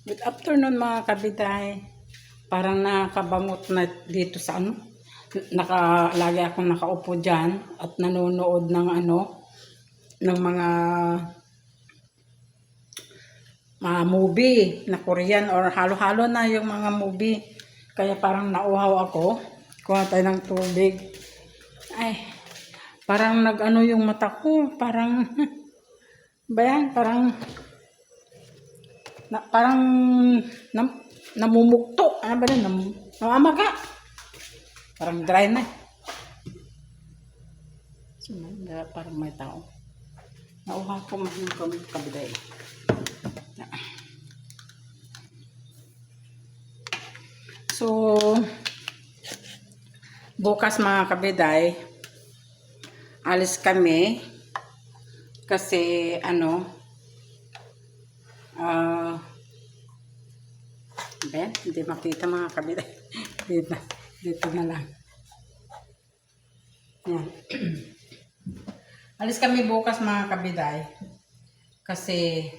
Good afternoon mga kabiday. Parang nakabangot na dito sa ano. Lagi akong nakaupo dyan at nanonood ng ng mga movie na Korean or halo-halo na yung mga movie. Kaya parang nauhaw ako. Kuha tayo ng tubig. Ay, parang nag-ano yung mata ko. Parang, bayan, parang namumukto. Ano ba yun? Namamaga. Parang dry na. Parang may tao. Nauha ko mahing kabiday. So, bukas mga kabiday, alis kami kasi hindi makita mga kabiday. dito na lang. Yan. Alis kami bukas mga kabiday kasi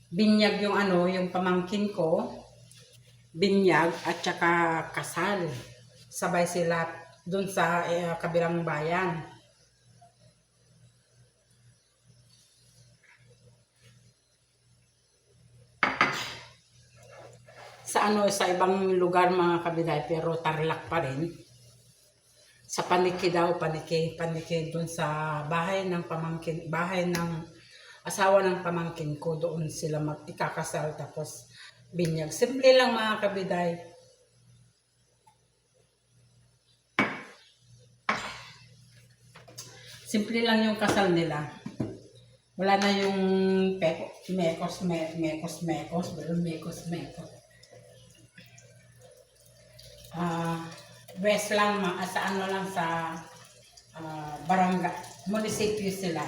binyag yung yung pamangkin ko, binyag at saka kasal. Sabay sila dun sa kabilang bayan. Sa ibang lugar mga kabiday, pero Tarlac pa rin. Sa Paniki daw, Paniki dun sa bahay ng asawa ng pamangkin ko. Doon sila ikakasal tapos binyag. Simple lang mga kabiday. Simple lang yung kasal nila. Wala na yung mekos. West lang, sa barangay, munisipyo sila.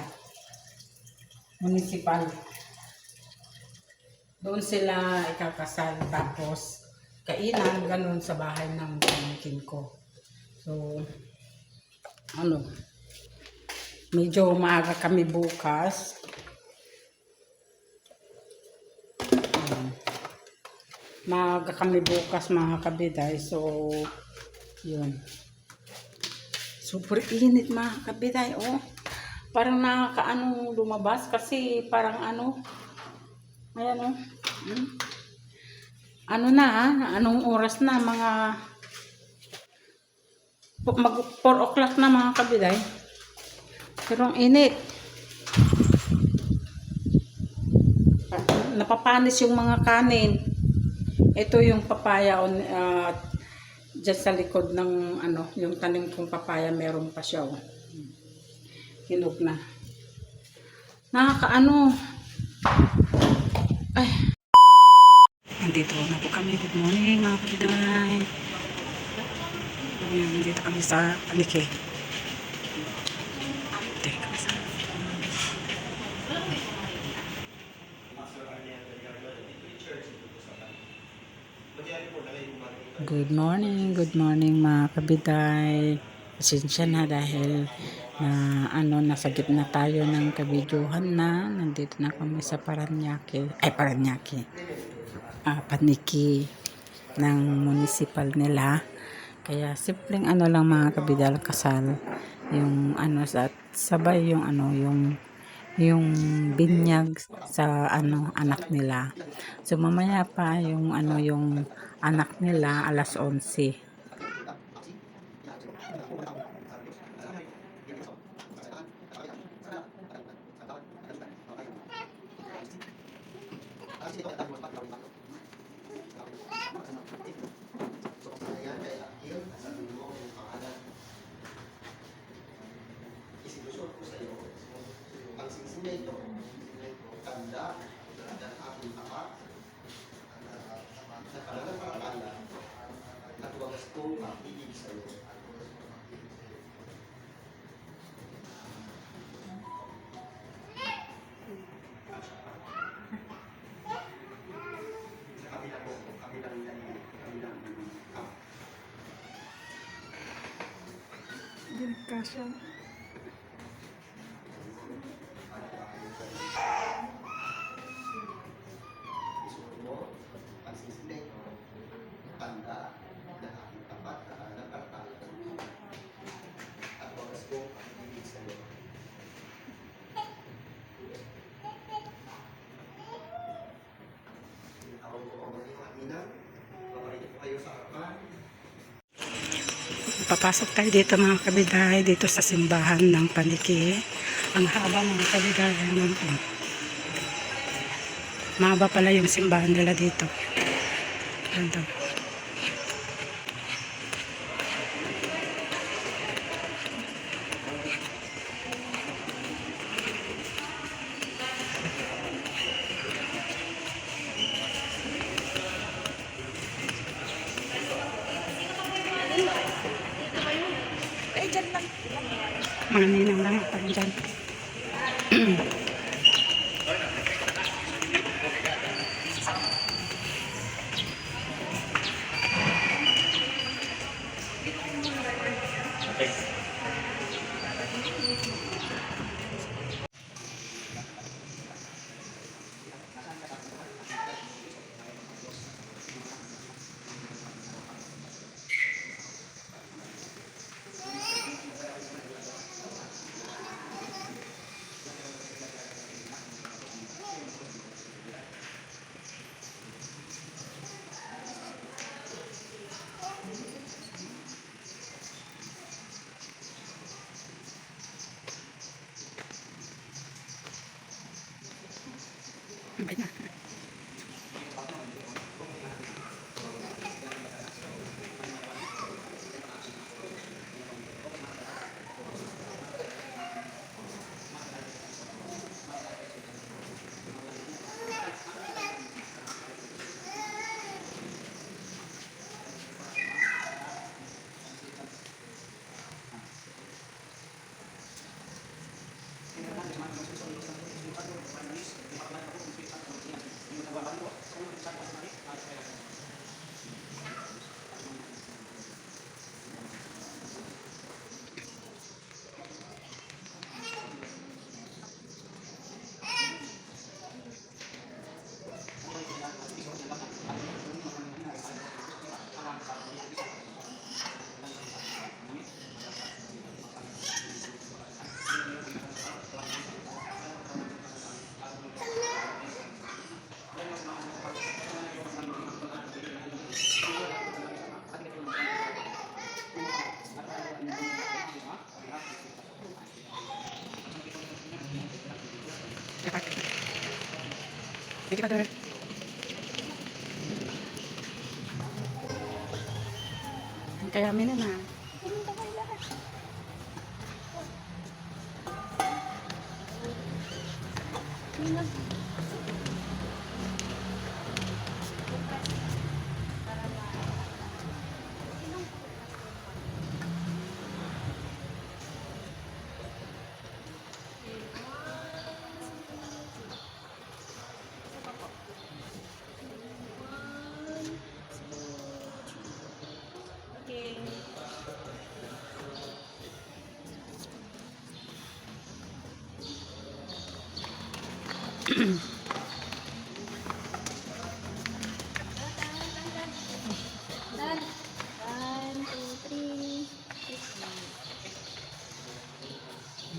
Municipal. Doon sila ikakasal tapos kainan, ganun sa bahay ng pamangkin ko. So, medyo maaga kami bukas. Maaga kami bukas mga kabiday. So, yun. Super init mga kabiday. Oh, parang nakakaanong lumabas kasi parang ayan anong oras na, mga mag 4 o'clock na mga kabiday. Pero ang init. Napapanis yung mga kanin. Ito yung papaya dyan sa likod ng yung tanim kong papaya, meron pa siya. Hinog na. Nakakaano. Ay. Nandito na po kami. Good morning mga kabiday. Nandito kami sa Paniki. Good morning mga kabiday. Pasensya na dahil nasa gitna tayo ng kabidyohan na. Nandito na kami sa Paniki ng municipal nila. Kaya simpleng lang mga kabiday, kasal. Yung sabay yung binyag sa anak nila. So mamaya pa yung yung anak nila 11:00. Kasya. Papasok tayo dito mga kabiday, dito sa simbahan ng Paniki. Ang haba mga kabiday. Mahaba pala yung simbahan nila dito. Ganda. Mga ninang lang pa dyan. Thank you, Father. Kaya amin na.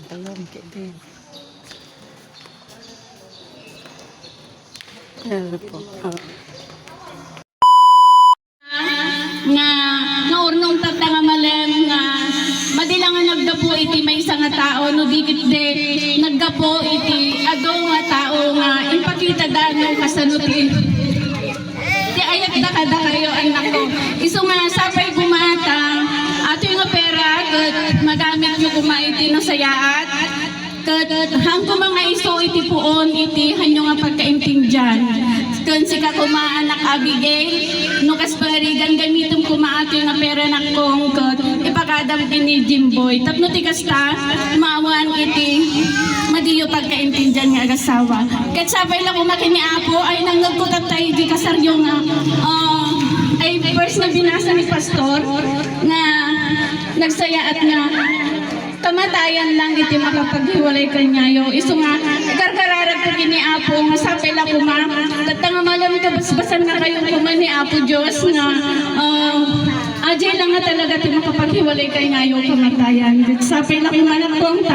Talong din. Ano po? Nga naurnong tata nga malem nga madilang nga naggapo iti may isa nga tao no dikit de naggapo iti ado nga tao nga ipakita dano kasanuti di ayat da kada kayo anak ko iso nga sapay gumata ato yung nga pera kat magamit nyo kumaiti ng sayaat kat hangko mga iso iti puon iti hanyo nga pagkaintindyan kan sika kumaanak Abigail no kas pangarigan gamitum kumaato yung nga pera nakong kat ipakadam ini Jimboy tapno ti kasta maawan iti madiyo pagkaintindyan nga agasawa kat sabay lang kumakini apo ay nanggagkutat tayo di kasaryo nga ay first na binasa ni pastor nga nagsaya at nga kamatayan lang iti makapaghiwalay kanyayo. Iso nga, karkararag ko kini Apo, nga sapay lang kuma. Tatang malam ka, basbasan na kayong kuma ni Apo Diyos nga Ajay lang nga talaga ti makapaghiwalay kay ngayon kamatayan. Sa pilaki manakong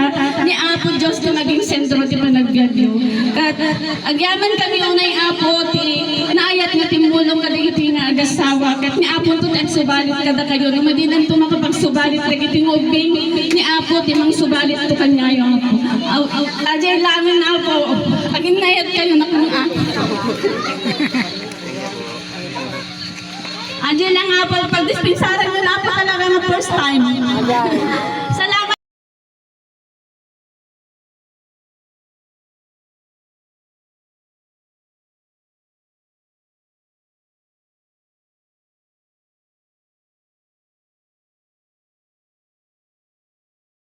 ni Apo Diyos na maging sentro ti panagbiagyo. At agyaman kami unay Apo ti naayat nga timulong kadagiti nga agasawa. Kat ni Apo to at subalit kada kayo. Nung madinan to makapagsubalit dagiti ngubing ni Apo ti mang subalit to kanyayo Apo. Ajay lamin Apo. Agin nayat kayo na kung Ajay lang Apo. Pag dispensaran nyo na Apo talaga nga first time.